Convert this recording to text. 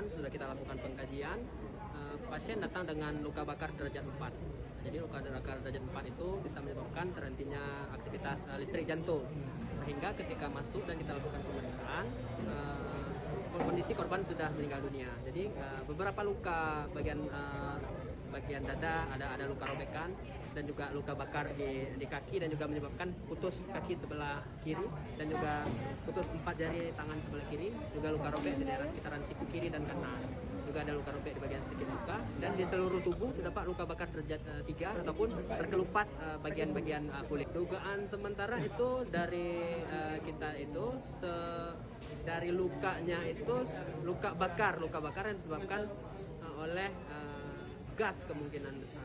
korban sudah kita lakukan pengkajian. Pasien datang dengan luka bakar derajat 4. Jadi luka bakar derajat 4 itu bisa menyebabkan terhentinya aktivitas listrik jantung. Sehingga ketika masuk dan kita lakukan pemeriksaan, kondisi korban sudah meninggal dunia. Jadi beberapa luka bagian dada ada luka robekan dan juga luka bakar di kaki, dan juga menyebabkan putus kaki sebelah kiri dan juga putus 4 jari tangan sebelah kiri, juga luka robek di daerah sekitaran siku kiri dan kanan. Juga ada luka robek di bagian sedikit muka, dan di seluruh tubuh terdapat luka bakar derajat 3 ataupun terkelupas bagian-bagian kulit. Dugaan sementara itu dari kita itu dari lukanya itu luka bakar yang disebabkan oleh gas kemungkinan besar.